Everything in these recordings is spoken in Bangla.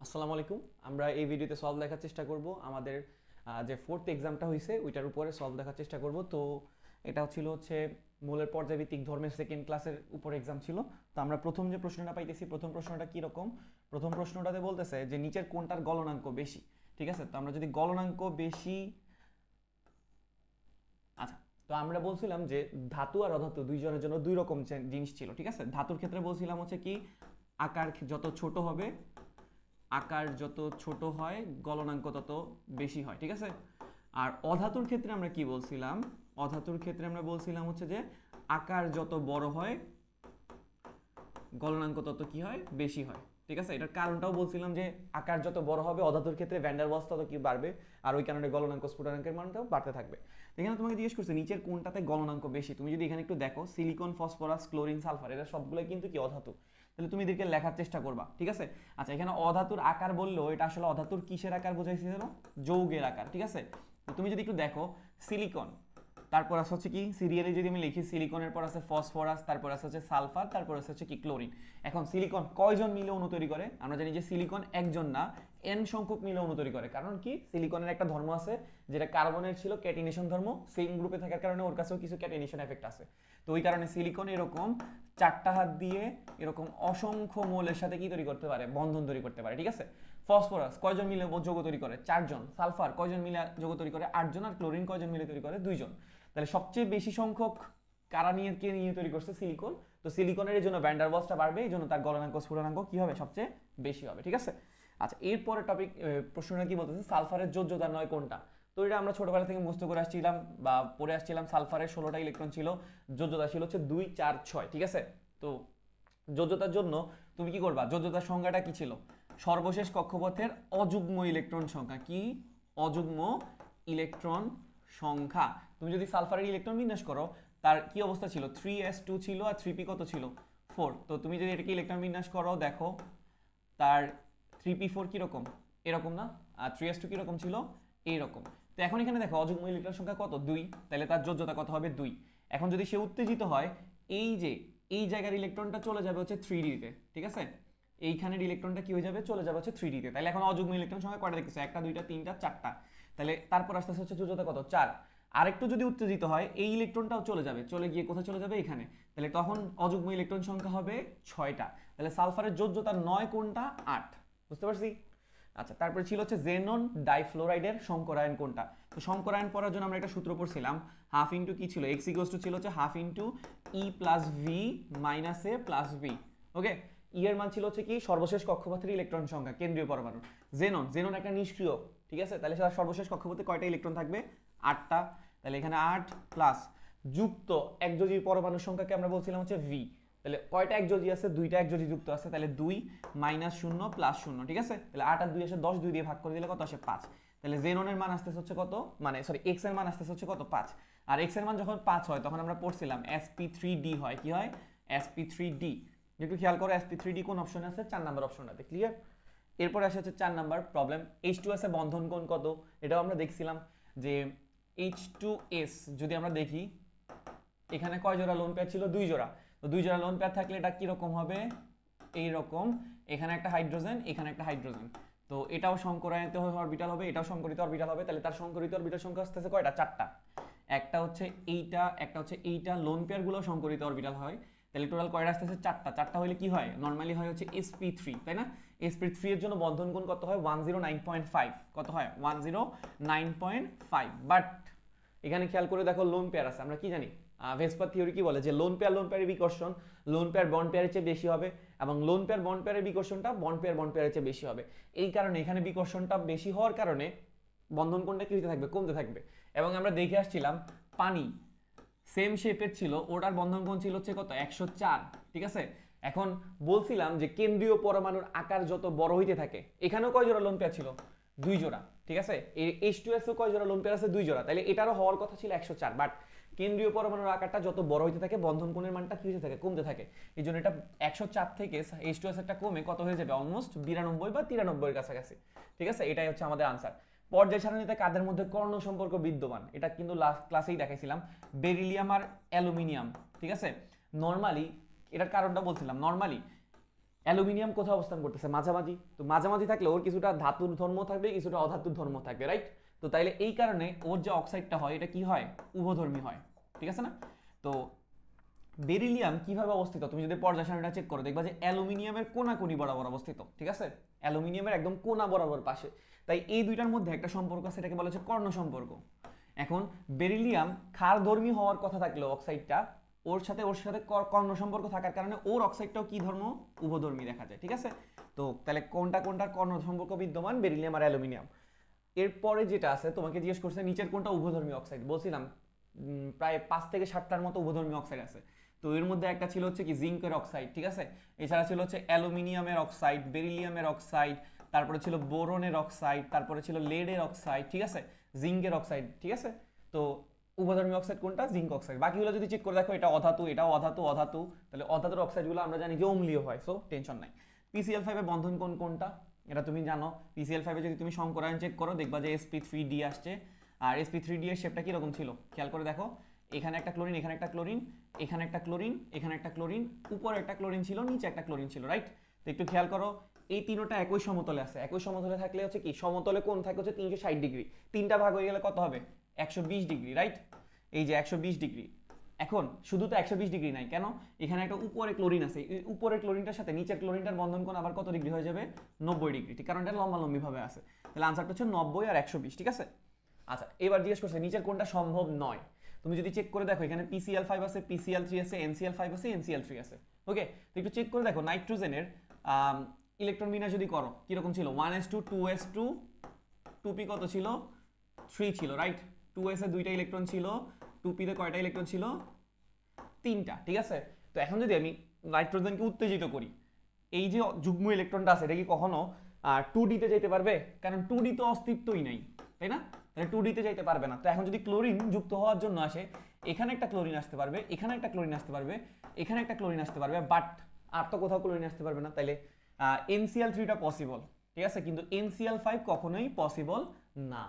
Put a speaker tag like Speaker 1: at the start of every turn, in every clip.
Speaker 1: আসসালামু আলাইকুম। আমরা এই ভিডিওতে সলভ দেখার চেষ্টা করব আমাদের যে ফোর্থ এক্সামটা হয়েছে ওইটার উপরে সলভ দেখার চেষ্টা করব। তো এটা হচ্ছে মূলের পর্যায়ভিত্তিক ধর্মের সেকেন্ড ক্লাসের উপর এক্সাম ছিল। তো আমরা প্রথম যে প্রশ্নটা পাইতেছি, প্রথম প্রশ্নটা কি রকম? প্রথম প্রশ্নটাতে বলতেছে যে নিচের কোনটার গলনাঙ্ক বেশি। ঠিক আছে, তো আমরা যদি গলনাঙ্ক বেশি, আচ্ছা, তো আমরা বলছিলাম যে ধাতু আর অধাতু দুইজনের জন্য দুই রকম জিনিস ছিল। ঠিক আছে, ধাতুর ক্ষেত্রে বলছিলাম হচ্ছে কি আকার যত ছোট হবে, আকার যত ছোট হয় গলনাঙ্ক তত বেশি হয়। ঠিক আছে, আর অধাতুর ক্ষেত্রে আমরা কি বলছিলাম? অধাতুর ক্ষেত্রে আমরা বলছিলাম হচ্ছে যে আকার যত বড় হয় গলনাঙ্ক তত কি হয়? বেশি হয়। ঠিক আছে, এটার কারণটাও বলছিলাম যে আকার যত বড় হবে অধাতুর ক্ষেত্রে ভ্যান্ডার ওয়ালস তত কি বাড়বে, আর ওই কারণে গলনাঙ্ক স্ফুটনাঙ্কের মানটাও বাড়তে থাকবে। এখানে তোমাকে জিজ্ঞেস করছে নিচের কোনটাতে গলনাঙ্ক বেশি। তুমি যদি এখানে একটু দেখো, সিলিকন, ফসফরাস, ক্লোরিন, সালফার, এরা সবগুলো কিন্তু কি অধাতু। তাহলে তুমি এদেরকে লেখার চেষ্টা করবা। ঠিক আছে, আচ্ছা, এখানে অধাতুর আকার বললেও এটা আসলে অধাতুর কিসের আকার বোঝাইছিল? যৌগের আকার। ঠিক আছে, তো তুমি যদি একটু দেখো সিলিকন, তারপর আছে হচ্ছে কি সিরিয়ালি যদি আমি লিখি সিলিকনের পর আছে ফসফরাস, তারপর আছে হচ্ছে সালফার, তারপর আছে হচ্ছে কি ক্লোরিন। এখন সিলিকন কয়জন মিলে অণু তৈরি করে? আমরা জানি যে সিলিকন একজন না, এন সংখ্যক মিলে অণু তৈরি করে। কারণ কি সিলিকনের একটা ধর্ম আছে যেটা কার্বনের ছিল ক্যাটিনেশন ধর্ম, সেম গ্রুপে থাকার কারণে ওর কাছেও কিছু ক্যাটিনেশন এফেক্ট আছে। তো ওই কারণে সিলিকন এরকম চারটা হাত দিয়ে এরকম অসংখ্য মৌলের সাথে কি তৈরি করতে পারে? বন্ধন তৈরি করতে পারে। ঠিক আছে, ফসফরাস কয়জন মিলে যৌগ তৈরি করে? চারজন। সালফার কয়জন মিলে যৌগ তৈরি করে? আটজন। আর ক্লোরিন কয়জন মিলে তৈরি করে? দুইজন। তাহলে সবচেয়ে বেশি সংখ্যক কারা নিয়ে কে নিয়ে তৈরি করছে? সিলিকন। তো সিলিকনের জন্য ভ্যান্ডার ওয়ালসটা বাড়বে, এই জন্য তার গলনাঙ্ক স্ফুটনাঙ্ক কি হবে? সবচেয়ে বেশি হবে। ঠিক আছে, আচ্ছা, এরপরে টপিক প্রশ্নটা কি বলতেছে? সালফারের যোজ্যতা নয় কোনটা? তো এটা আমরা ছোটবেলা থেকে মুখস্থ করে আসছিলাম বা পড়ে আসছিলাম। সালফারের 16টা ইলেকট্রন ছিল, যোজ্যতা ছিল হচ্ছে 2 4 6। ঠিক আছে, তো যোজ্যতার জন্য তুমি কি করবা? যোজ্যতার সংখ্যাটা কি ছিল? সর্বশেষ কক্ষপথের অযুগ্ম ইলেকট্রন সংখ্যা। কি? অযুগ্ম ইলেকট্রন সংখ্যা। তুমি যদি সালফারের ইলেকট্রন বিন্যাস করো, তার কি অবস্থা ছিল? 3s2 ছিল, আর 3p কত ছিল? 4। তো তুমি যদি এটাকে ইলেকট্রন বিন্যাস করো, দেখো তার 3p4 কিরকম? এরকম না? আর 3s2 কিরকম ছিল? এইরকম। তো এখন এখানে দেখো অযুগ্ম ইলেকট্রন সংখ্যা কত? 2। তাহলে তার যোজ্যতা কত হবে? 2। এখন যদি সে উত্তেজিত হয়, এই যে এই জায়গার ইলেকট্রনটা চলে যাবে হচ্ছে 3d তে। ঠিক আছে, এইখানের ইলেকট্রনটা কি হয়ে যাবে? চলে যাবে হচ্ছে 3d তে। তাহলে এখন অযুগ্ম ইলেকট্রন সংখ্যা কয়টা দেখতেছো? 1টা 2টা 3টা 4টা। তাহলে তারপর আস্তে আস্তে হচ্ছে যোজ্যতা কত? 4। আরেকটু যদি উত্তেজিত হয়, এই ইলেকট্রনটাও চলে যাবে, চলে গিয়ে কোথায় চলে যাবে? এখানে। তাহলে তখন অযুগ্ম ইলেকট্রন সংখ্যা হবে 6টা। তাহলে সালফারের যোজ্যতা 9 কোনটা? 8। বুঝতে পারছি? আচ্ছা, তারপরে ছিল হচ্ছে জেনন ডাইফ্লোরাইডের সংকরায়ন কোনটা? তো সংকরায়ন পড়ার জন্য আমরা একটা সূত্র পড়ছিলাম, হাফ ইন্টু কি ছিল? এক্স ইকুয়ালস টু ছিল হচ্ছে হাফ ইন্টু ই প্লাস ভি মাইনাস এ প্লাস বি। ওকে, ই এর মান ছিল হচ্ছে কি সর্বশেষ কক্ষপথের ইলেকট্রন সংখ্যা কেন্দ্রীয় পরমাণু। জেনন, জেনন একটা নিষ্ক্রিয়। ঠিক আছে, তাহলে তার সর্বশেষ কক্ষপথে কয়টা ইলেকট্রন থাকবে? 8টা। তাহলে এখানে 8 প্লাস যুক্ত একযোজী পরমাণুর সংখ্যাকে আমরা বলছিলাম হচ্ছে ভি। তাহলে কয়টা একযোজী আছে? 2টা একযোজী যুক্ত আছে। তাহলে 2 মাইনাস 0 প্লাস 0। ঠিক আছে, তাহলে 8 আর 2 আসে 10, 2 দিয়ে ভাগ করে দিলে কত আসে? 5। তাহলে জেননের মান আসতেছে হচ্ছে কত? মানে সরি, এক্স এর মান আসতেছে হচ্ছে কত? 5। আর এক্স এর মান যখন 5 হয় তখন আমরা পড়ছিলাম sp3d হয়। কি হয়? sp3d। একটু খেয়াল করো sp3d কোন অপশনে আছে? 4 নাম্বার অপশনটাতে। ক্লিয়ার? এরপর আসে হচ্ছে 4 নাম্বার প্রবলেম, H2S এর বন্ধন কোণ কত? এটাও আমরা দেখছিলাম যে H2S যদি আমরা দেখি, এখানে কয় জোড়া লোন পেয়ার ছিল? 2 জোড়া। তো 2 জোড়া লোন পেয়ার থাকলে এটা কিরকম হবে? এইরকম। এখানে একটা হাইড্রোজেন, এখানে একটা হাইড্রোজেন। তো এটাও সংকরায়িত অরবিটাল হবে, এটাও সংকরিত অরবিটাল হবে। তাহলে তার সংকরিত অরবিটাল সংখ্যা আসতেছে কয়টা? 4টা। একটা হচ্ছে এইটা, একটা হচ্ছে এইটা। লোন পেয়ারগুলো সংকরিত অরবিটাল হয়। তাহলে টোটাল কয়টা আসতেছে? 4টা। 4টা হলে কি হয়? নরমালি হয় হচ্ছে sp3, তাই না? sp3 এর জন্য বন্ধন কোণ কত হয়? 109.5। কত হয়? 109.5। বাট এখানে খেয়াল করে দেখো লোন পেয়ার আছে। আমরা কি জানি? ভেসপার থিওরি কি বলে? যে লোন পেয়ারের বিকর্ষণ লোন পেয়ার বন্ড পেয়ারের চেয়ে বেশি হবে, এবং লোন পেয়ার বন্ড পেয়ারের বিকর্ষণটা বন্ড পেয়ারের চেয়ে বেশি হবে। এই কারণে এখানে বিকর্ষণটা বেশি হওয়ার কারণে বন্ধন কোণটা কি হতে থাকবে? কমতে থাকবে। এবং আমরা দেখে আসছিলাম পানি সেম শেপের ছিল, ওটার বন্ধন কোণ ছিল হচ্ছে কত? 104। ঠিক আছে, এখন বলছিলাম যে কেন্দ্রীয় পরমাণুর আকার যত বড় হইতে থাকে, এখানেও কয় জোড়া লোন পেয়ার ছিল? 2 জোড়া। ঠিক আছে, এই H2S কয় জোড়া লোন পেয়ার আছে? 2 জোড়া। তাহলে এটারও হওয়ার কথা ছিল 104। বাট কেন্দ্রীয় পরমাণুর আকারটা যত বড় হইতে থাকে বন্ধন কোণের মানটা কি হতে থাকে? কমতে থাকে। এই জন্য এটা 104 থেকে H2S একটা কমে কত হয়ে যাবে? অলমোস্ট 92 বা 93 এর কাছাকাছি। ঠিক আছে, এটাই হচ্ছে আমাদের আনসার। পর্যায় সারণীতে কাদের মধ্যে কর্ণ সম্পর্ক বিদ্যমান? এটা কিন্তু লাস্ট ক্লাসেই দেখাইছিলাম, বেরিলিয়াম আর অ্যালুমিনিয়াম। ঠিক আছে, নরমালি এটার কারণটা বলছিলাম। নরমালি অ্যালুমিনিয়াম কোথায় অবস্থান করতেছে? মাঝামাঝি। তো মাঝামাঝি থাকলে ওর কিছুটা ধাতুর ধর্ম থাকবে, কিছুটা অধাতুর ধর্ম থাকবে, রাইট? তো তাইলে এই কারণে ওর যে অক্সাইডটা হয় এটা কি হয়? উভধর্মী হয়, ঠিক আছে না? তো বেরিলিয়াম কিভাবে অবস্থিত? তুমি যদি পর্যায় সারণীটা চেক করো দেখবা যে অ্যালুমিনিয়ামের কোনাকুনি বরাবর অবস্থিত, ঠিক আছে? অ্যালুমিনিয়ামের একদম কোনা বরাবর পাশে। তাই এই দুইটার মধ্যে একটা সম্পর্ক আছে, এটাকে বলা হচ্ছে কর্ণ সম্পর্ক। এখন বেরিলিয়াম ক্ষারধর্মী হওয়ার কথা থাকলেও অক্সাইডটা ওর সাথে কর্ণ সম্পর্ক থাকার কারণে ওর অক্সাইডটাও কি ধর্ম? উভধর্মী দেখা যায়, ঠিক আছে? তো তাহলে কোনটার কর্ণ সম্পর্ক বিদ্যমান? বেরিলিয়াম আর অ্যালুমিনিয়াম। এরপরে যেটা আছে তোমাকে জিজ্ঞেস করছে নিচের কোনটা উভধর্মী অক্সাইড। বলছিলাম প্রায় 5 থেকে 7টার মতো উভধর্মী অক্সাইড আছে। তো এর মধ্যে একটা ছিল হচ্ছে কি জিঙ্কের অক্সাইড, ঠিক আছে? এছাড়া ছিল হচ্ছে অ্যালুমিনিয়ামের অক্সাইড, বেরিলিয়ামের অক্সাইড, তারপরে ছিল বোরনের অক্সাইড, তারপরে ছিল লেডের অক্সাইড, ঠিক আছে? জিঙ্কের অক্সাইড, ঠিক আছে? তো উভধর্মী অক্সাইড কোনটা? Zinc oxide. বাকিগুলো যদি চেক করে দেখো এটা অধাতু, এটাও অধাতু, অধাতু, তাহলে অধাতুর অক্সাইডগুলো আমরা জানি যে অম্লীয় হয়, সো টেনশন নাই। PCl5 এর বন্ধন কোন কোনটা এটা তুমি জানো। PCl5 এ যদি তুমি সংকরায়ন চেক করো দেখবা যে sp3d আসছে। আর sp3d এর শেপটা কিরকম ছিল খেয়াল করে দেখো। এখানে একটা ক্লোরিন, এখানে একটা ক্লোরিন, এখানে একটা ক্লোরিন, এখানে একটা ক্লোরিন, উপরে একটা ক্লোরিন ছিল, নিচে একটা ক্লোরিন ছিল, রাইট? তো একটু খেয়াল করো এই তিনটা একই সমতলে আছে। একই সমতলে থাকলে হচ্ছে কি সমতলে কোণ থাকে হচ্ছে 360 ডিগ্রি। তিনটা ভাগ হয়ে গেলে কত হবে? 120 ডিগ্রি, রাইট? এই যে 120 ডিগ্রি। এখন শুধু তো 120 ডিগ্রি নাই, কেন? এখানে একটা উপরে ক্লোরিন আছে, এই উপরের ক্লোরিনটার সাথে নিচের ক্লোরিনটার বন্ধন কোণ আবার কত ডিগ্রি হয়ে যাবে? 90 ডিগ্রি, ঠিক? কারণ এটা লম্বালম্বি ভাবে আছে। তাহলে আনসারটা হচ্ছে 90 আর 120, ঠিক আছে? আচ্ছা, এবার জিজ্ঞেস করছে নিচের কোনটা সম্ভব নয়। তুমি যদি চেক করে দেখো এখানে PCl5 আছে, PCl3 আছে, NCl5 আছে, NCl3 আছে, ওকে? তো একটু চেক করে দেখো নাইট্রোজেনের ইলেকট্রন বিন্যাস যদি করো কিরকম ছিল? 1s2 2s2 2p কত ছিল? 3 ছিল, রাইট? 2s এ দুইটা ইলেকট্রন ছিল, 2p তে কয়টা ইলেকট্রন ছিল? 3টা, ঠিক আছে? তো এখন যদি আমি নাইট্রোজেনকে উত্তেজিত করি, এই যে যুগ্ম ইলেকট্রনটা আছে এটা কি কখনো 2d তে যেতে পারবে? কারণ 2d তো অস্তিত্বই নাই, তাই না? তাহলে 2d তে যাইতে পারবে না। তো এখন যদি ক্লোরিন যুক্ত হওয়ার জন্য আসে, এখানে একটা ক্লোরিন আসতে পারবে, এখানে একটা ক্লোরিন আসতে পারবে, এখানে একটা ক্লোরিন আসতে পারবে, বাট আর তো কোথাও ক্লোরিন আসতে পারবে না। তাইলে NCl3টা পসিবল, ঠিক আছে? কিন্তু NCl5 কখনোই পসিবল না।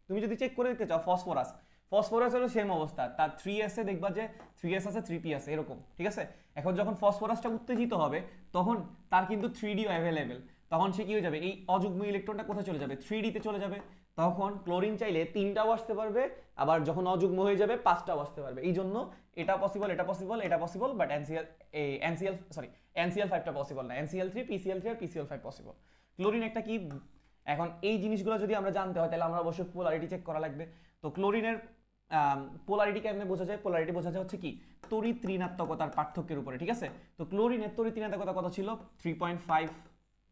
Speaker 1: তুমি যদি চেক করে দেখতে চাও ফসফরাস, ফসফরাস হলো সেম অবস্থা, তার 3s এ দেখবা যে 3s আছে 3p আছে এরকম, ঠিক আছে? এখন যখন ফসফরাসটা উত্তেজিত হবে তখন তার কিন্তু 3d অ্যাভেলেবেল, তখন সে কি হয়ে যাবে? এই অযুগ্ম ইলেকট্রনটা কোথায় চলে যাবে? 3d তে চলে যাবে। তখন ক্লোরিন চাইলে 3টাও আসতে পারবে, আবার যখন অযুগ্ম হয়ে যাবে 5টাও আসতে পারবে। এই জন্য এটা পসিবল, এটা পসিবল, এটা পসিবল, বাট NCl5টা পসিবল না। NCl3 PCl3 আর PCl5 পসিবল। ক্লোরিন একটা কি? এখন এই জিনিসগুলো যদি আমরা জানতে হয় তাহলে আমরা অবশ্যই পোলারিটি চেক করা লাগবে। তো ক্লোরিনের পোলারিটি কেমনে বোঝা যায়? পোলারিটি বোঝা যায় হচ্ছে কি তড়িৎ ঋণাত্মকতার পার্থক্যের উপরে, ঠিক আছে? তো ক্লোরিনের তড়িৎ ঋণাত্মকতা কত ছিল? 3.5,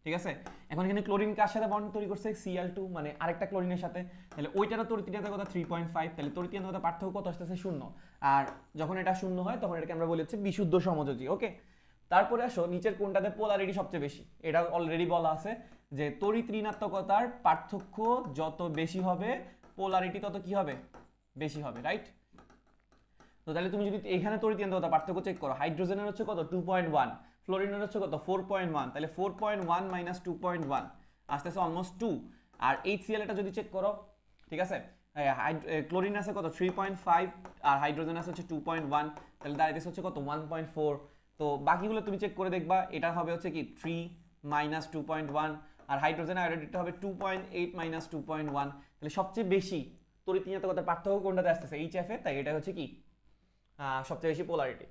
Speaker 1: ঠিক আছে? এখন এখানে ক্লোরিন কার সাথে বন্ড তৈরি করছে? Cl2, মানে আরেকটা ক্লোরিনের সাথে। তাহলে ওইটারও তড়িৎ ঋণাত্মকতা 3.5, তাহলে তড়িৎ ঋণাত্মকতা পার্থক্য কত আসতেছে? 0। আর যখন এটা 0 হয় তখন এটাকে আমরা বলি হচ্ছে বিশুদ্ধ সমযোজী, ওকে? তারপরে আসো নিচের কোনটাতে পোলারিটি সবচেয়ে বেশি। এটা অলরেডি বলা আছে যে তড়িৎ ঋণাত্মকতার পার্থক্য যত বেশি হবে পোলারিটি তত কি হবে? বেশি হবে, রাইট? তো তাহলে তুমি যদি এখানে তড়িৎ ঋণাত্মকতা পার্থক্য চেক করো, হাইড্রোজেনের হচ্ছে কত? 2.1, ফ্লোরিনের হচ্ছে কত? 4.1, তাহলে 4.1 মাইনাস 2.1 আসতেছে অলমোস্ট 2। আর HCl এটা যদি চেক করো, ঠিক আছে? ক্লোরিন আছে কত? 3.5 আর হাইড্রোজেন আছে হচ্ছে 2.1, তাহলে দাঁড়াইতেছে হচ্ছে কত? 1.4। তো বাকিগুলো তুমি চেক করে দেখবা, এটা হবে হচ্ছে কি 3 মাইনাস 2.1, আর হাইড্রোজেন আয়োডাইডটা হবে 2.8 মাইনাস 2.1। তাহলে সবচেয়ে বেশি তড়িৎ ঋণাত্মকতার পার্থক্য কোনটাতে আসতেছে? HF এ, তাই এটা হচ্ছে কি সবচেয়ে বেশি পোলারিটি।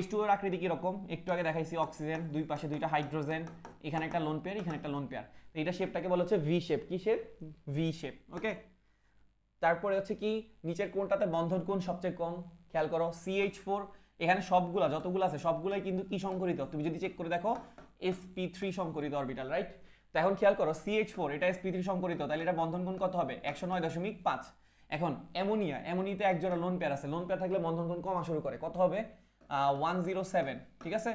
Speaker 1: H2 এর আকৃতি কিরকম? একটু আগে দেখাইছি, অক্সিজেন, দুই পাশে দুইটা হাইড্রোজেন, এখানে একটা লোন পেয়ার, এখানে একটা লোন পেয়ার। তো এটা শেপটাকে বলা হচ্ছে ভি শেপ। কি শেপ? ভি শেপ, ওকে? তারপরে হচ্ছে কি নিচের কোনটাতে বন্ধন কোণ সবচেয়ে কম? খেয়াল করো CH4, এখানে সবগুলা যতগুলো আছে সবগুলাই কিন্তু কি সংকরিত? তুমি যদি চেক করে দেখো sp3 সংকরিত অরবিটাল, রাইট? তো এখন খেয়াল করো CH4 এটা sp3 সংকরিত, তাহলে এটা বন্ধন কোণ কত হবে? 109.5। এখন অ্যামোনিয়াতে এক জোড়া লোন পেয়ার আছে, লোন পেয়ার থাকলে বন্ধন কোণ কমা শুরু করে, কত হবে? 107, ঠিক আছে?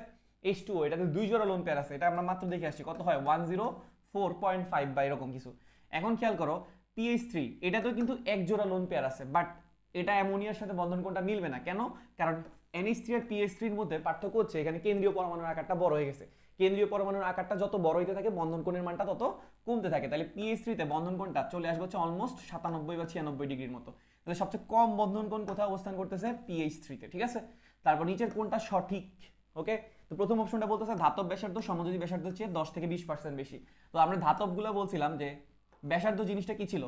Speaker 1: H2O এটাতে দুই জোড়া লোন পেয়ার আছে, এটা আমরা মাত্র দেখে আসছি, কত হয়? 104.5 বা এরকম কিছু। এখন খেয়াল করো PH3 এটাতেও কিন্তু এক জোড়া লোন পেয়ার আছে, বাট এটা অ্যামোনিয়ার সাথে বন্ধন কোণটা মিলবে না, কেন? কারণ NH3 আর PH3 এর মধ্যে পার্থক্য হচ্ছে এখানে কেন্দ্রীয় পরমাণুর আকারটা বড় হয়ে গেছে। কেন্দ্রীয় পরমাণুর আকারটা যত বড় হইতে থাকে বন্ধন কোণের মানটা তত কমতে থাকে। তাহলে PH3 তে বন্ধন কোণটা চলে আসবে হচ্ছে অলমোস্ট 97 বা 96 ডিগ্রির মতো। তাহলে সবচেয়ে কম বন্ধন কোণ কোথায় অবস্থান করতেছে? PH3 তে, ঠিক আছে? তারপর নিচের কোণটা সঠিক, ওকে? তো প্রথম অপশনটা বলতেছে ধাতব ব্যাসার্ধ সমযোজী ব্যাসার্ধের চেয়ে 10 থেকে 20% বেশি। তো আমরা ধাতবগুলো বলছিলাম যে ব্যাসার্ধ জিনিসটা কি ছিল,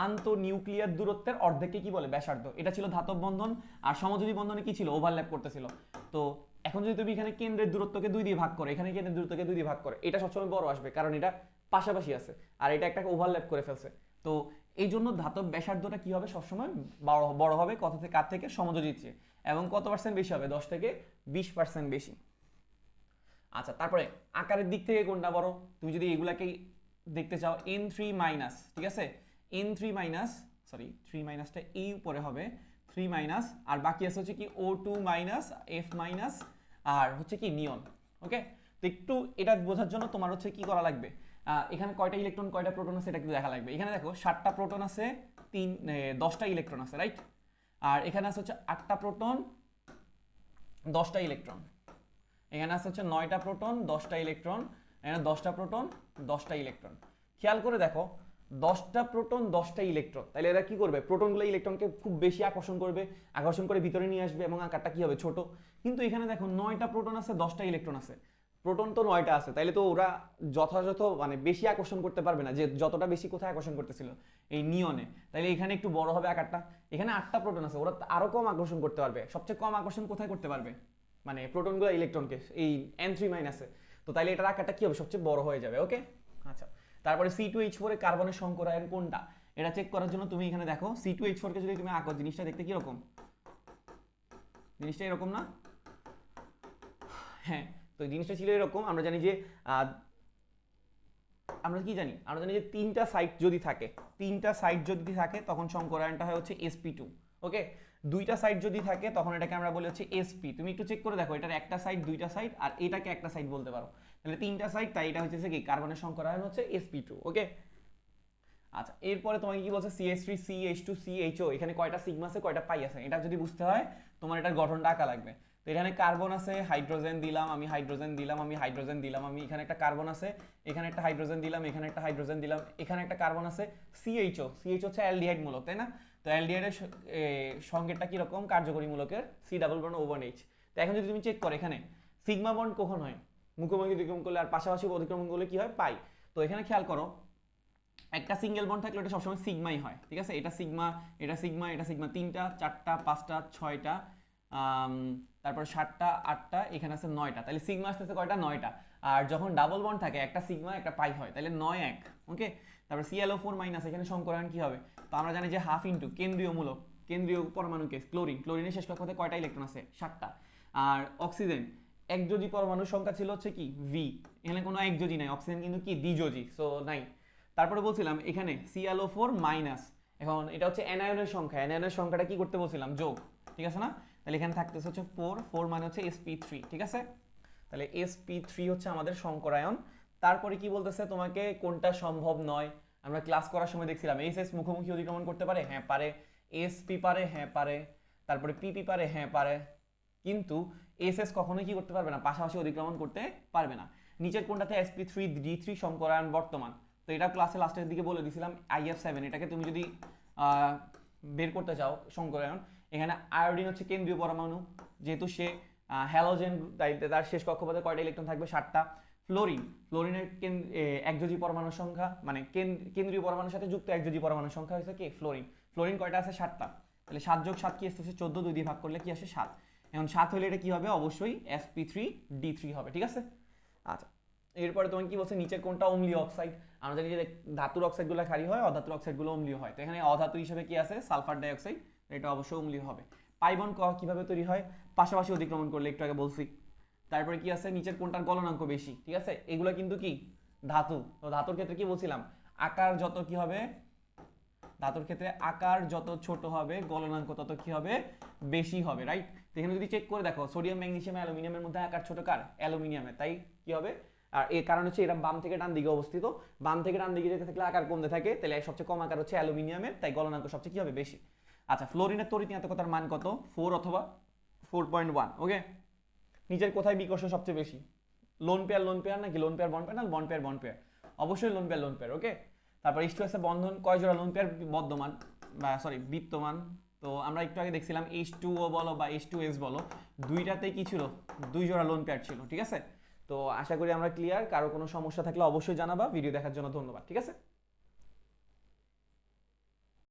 Speaker 1: আন্তঃনিউক্লিয়ার দূরত্বের অর্ধেককে কি বলে ব্যাসার্ধ, এটা ছিল ধাতব বন্ধন। আর সমযোজী বন্ধনে কি ছিল, ওভারল্যাপ করতেছিল। তো এখন যদি তুমি এখানে কেন্দ্রের দূরত্বকে 2 দিয়ে ভাগ করে, এখানে কেন্দ্রের দূরত্বকে 2 দিয়ে ভাগ করে, এটা সবসময় বড় আসবে, কারণ এটা পাশাপাশি আছে আর এটা একটা ওভারল্যাপ করে ফেলছে। তো এই জন্য ধাতব ব্যাসার্ধটা কি হবে, সবসময় বড় হবে কত থেকে কার থেকে, সমযোজীর চেয়ে। এবং কত পার্সেন্ট বেশি হবে, 10 থেকে 20% বেশি। আচ্ছা, তারপরে আকারের দিক থেকে কোনটা বড়, তুমি যদি এগুলাকে দেখতে চাও, n3 মাইনাস, ঠিক আছে, n3 মাইনাস, সরি 3 মাইনাসটা এই উপরে হবে, 3 মাইনাস, আর বাকি আছে হচ্ছে কি O2 মাইনাস, F মাইনাস, আর হচ্ছে কি নিয়ন। ওকে, তো একটু এটা বোঝার জন্য তোমার হচ্ছে কি করা লাগবে, এখানে কয়টা ইলেকট্রন কয়টা প্রোটন আছে এটা একটু দেখা লাগবে। এখানে দেখো 7টা প্রোটন আছে, 10টা ইলেকট্রন আছে, রাইট। আর এখানে আছে হচ্ছে 8টা প্রোটন 10টা ইলেকট্রন, এখানে আছে হচ্ছে 9টা প্রোটন 10টা ইলেকট্রন, এখানে 10টা প্রোটন 10টা ইলেকট্রন। খেয়াল করে দেখো 10টা প্রোটন 10টা ইলেকট্রন, তাহলে এরা কি করবে, প্রোটনগুলো ইলেকট্রনকে খুব বেশি আকর্ষণ করে ভিতরে নিয়ে আসবে এবং আকারটা কি হবে, ছোট। কিন্তু এখানে দেখো 9টা প্রোটন আছে 10টা ইলেকট্রন আছে, প্রোটন তো 9টা আছে, তাইলে তো ওরা যথাযথ মানে বেশি আকর্ষণ করতে পারবে না, যে যতটা বেশি কোথায় আকর্ষণ করতেছিল, এই নিয়নে। তাইলে এখানে একটু বড় হবে আকারটা। এখানে 8টা প্রোটন আছে, ওরা আরো কম আকর্ষণ করতে পারবে। সবচেয়ে কম আকর্ষণ কোথায় করতে পারবে, মানে প্রোটনগুলো ইলেকট্রনকে, এই n3 মাইনাসে। তো তাইলে এটার আকারটা কি হবে, সবচেয়ে বড় হয়ে যাবে। ওকে, আচ্ছা। তারপরে C2H4 এ কার্বনের সংকরায়ন কোনটা, এটা চেক করার জন্য তুমি এখানে দেখো C2H4 কে যদি তুমি আঁকো, জিনিসটা দেখতে কি রকম, জিনিসটা এরকম না, হ্যাঁ। তো জিনিসটা ছিল এরকম, আমরা জানি যে আমরা কি জানি, আমরা জানি যে 3টা সাইড যদি থাকে তখন সংকরায়নটা হয় হচ্ছে sp2। ওকে, 2টা সাইড যদি থাকে তখন এটাকে আমরা বলি হচ্ছে sp। তুমি একটু চেক করে দেখো, এটার একটা সাইড 2টা সাইড, আর এটাকে একটা সাইড বলতে পারো, তাহলে 3টা সাইড, তাই এটা হচ্ছে কি কার্বনের সংকরায়ন হচ্ছে sp2। ওকে, আচ্ছা। এরপরে তোমাকে কি বলছে, CH3 CH2 CHO, এখানে কয়টা সিগমা আছে কয়টা পাই আছে, এটা যদি বুঝতে হয় তোমার এটার গঠনটা আঁকা লাগবে। তো এখানে কার্বন আছে, হাইড্রোজেন দিলাম, আমি হাইড্রোজেন দিলাম, আমি হাইড্রোজেন দিলাম, আমি এখানে একটা কার্বন আছে, এখানে একটা হাইড্রোজেন দিলাম, এখানে একটা হাইড্রোজেন দিলাম, এখানে একটা কার্বন আছে, CHO হচ্ছে অ্যালডিহাইড মূলক, তাই না। তো অ্যালডিহাইডের সংকেতটা কি রকম, কার্যকরী মূলকের C ডাবল বন্ড OH। তো এখন যদি তুমি চেক করো, এখানে সিগমা বন্ড কখন হয়, মুখোমুখি অতিক্রম করলে, আর পাশাপাশি অতিক্রম করলে কি হয়, পাই। তো এখানে খেয়াল করো, একটা সিঙ্গেল বন্ড থাকলে ওটা সবসময় সিগমাই হয়, ঠিক আছে। এটা সিগমা, এটা সিগমা, এটা সিগমা, 3টা 4টা 5টা 6টা, তারপর 7টা 8টা, এখানে আছে 9টা, তাহলে সিগমা আসতেছে কয়টা, 9টা। আর যখন ডাবল বন্ড থাকে একটা সিগমা একটা পাই হয়, তাহলে 9 1। ওকে, তারপর ClO4 মাইনাস, এখানে সংকরায়ন কি হবে, তো আমরা জানি যে হাফ ইনটু কেন্দ্রীয় মূলক, কেন্দ্রীয় পরমাণুকে ক্লোরিনের শেষ কক্ষপথে কয়টা ইলেকট্রন আছে, 7টা। আর অক্সিজেন একযোজি পরমাণুর সংখ্যা ছিল হচ্ছে কি V, এখানে কোনো একযোজি নাই, অক্সিজেন কিন্তু কি দ্বিযোজি, সো নাই। তারপরে বলছিলাম এখানে ClO4 মাইনাস, এখন এটা হচ্ছে অ্যানায়নের সংখ্যা, অ্যানায়নের সংখ্যাটা কি করতে বলছিলাম, যোগ, ঠিক আছে না। তাহলে এখানে থাকতেছে হচ্ছে 4 মানে হচ্ছে sp3, ঠিক আছে। তাহলে sp3 হচ্ছে আমাদের সংকরায়ন। তারপরে কি বলতেছে তোমাকে, কোনটা সম্ভব নয়, আমরা ক্লাস করার সময় দেখছিলাম SS মুখোমুখি অতিক্রমণ করতে পারে, হ্যাঁ পারে, sp পারে, হ্যাঁ পারে, তারপরে pp পারে, হ্যাঁ পারে, কিন্তু SS কখনোই কি করতে পারবে না, পাশাপাশি অতিক্রমণ করতে পারবে না। নিচের কোনটাতে sp3d3 সংকরায়ন বর্তমান, তো এটা ক্লাসে লাস্টের দিকে বলে দিয়েছিলাম IF7। এটাকে তুমি যদি বের করতে চাও সংকরায়ন, এখানে আয়োডিন হচ্ছে কেন্দ্রীয় পরমাণু, যেহেতু সে হ্যালোজেন, তার শেষ কক্ষপথে কয়টা ইলেকট্রন থাকবে, 7টা। ফ্লোরিনের একযোজি পরমাণুর সংখ্যা, মানে কেন্দ্রীয় পরমাণুর সাথে যুক্ত একযোজি পরমাণুর সংখ্যা হচ্ছে কি ফ্লোরিন কয়টা আছে, 7টা। তাহলে 7 যোগ 7 কি আসছে, 14, 2 দিয়ে ভাগ করলে কি আসে, 7। এখন 7 হলে এটা কি হবে, অবশ্যই sp3d3 হবে, ঠিক আছে। আচ্ছা, এরপরে তোমাকে কি বলছে, নিচের কোনটা অম্লীয় অক্সাইড, আমরা জানি যে ধাতুর অক্সাইডগুলো ক্ষারীয় হয়, অধাতুর অক্সাইডগুলো অম্লীয় হয়। তো এখানে অধাতু হিসেবে কি আছে, সালফার ডাইঅক্সাইড, এটা অবশ্যই অম্লীয় হবে। পাই বন্ড কিভাবে তৈরি হয়, পাশাপাশি অতিক্রমণ করলে, একটু আগে বলছি। তারপরে কি আছে, নিচের কোনটার গলনাঙ্ক বেশি, ঠিক আছে। এগুলো কিন্তু কি ধাতু, তো ধাতুর ক্ষেত্রে কি বলছিলাম, আকার যত কি হবে, ধাতুর ক্ষেত্রে আকার যত ছোট হবে গলনাঙ্ক তত কি হবে, বেশি হবে, রাইট। তো এখানে যদি চেক করে দেখো, সোডিয়াম ম্যাগনেসিয়াম অ্যালুমিনিয়ামের মধ্যে আকার ছোট কার, অ্যালুমিনিয়ামের, তাই কি হবে, আর এর কারণ হচ্ছে এরা বাম থেকে ডান দিকে অবস্থিত, বাম থেকে ডান দিকে যেতে থাকলে আকার কমতে থাকে, তাহলে সবচেয়ে কম আকার হচ্ছে অ্যালুমিনিয়ামের, তাই গলনাঙ্ক সবচেয়ে কি হবে, বেশি। আচ্ছা, ফ্লোরিনের তড়িৎ-ঋণাত্মকতার মান কত, 4 অথবা 4.1। ওকে, নিচের কোথায় বিকর্ষ সবচেয়ে বেশি, লোন পেয়ার নাকি লোন পেয়ার বন্ড পেয়ার, না বন্ড পেয়ার, অবশ্যই লোন পেয়ার। ওকে, তারপর H2S এর বন্ধন কয় জোড়া লোন পেয়ার বিদ্যমান, তো আমরা একটু আগে দেখছিলাম H2O বলো বা H2S বলো, দুইটাতেই কি ছিল, দুই জোড়া লোন পেয়ার ছিল, ঠিক আছে। তো আশা করি আমরা ক্লিয়ার। কারো কোনো সমস্যা থাকলে অবশ্যই জানাবা। ভিডিও দেখার জন্য ধন্যবাদ, ঠিক আছে।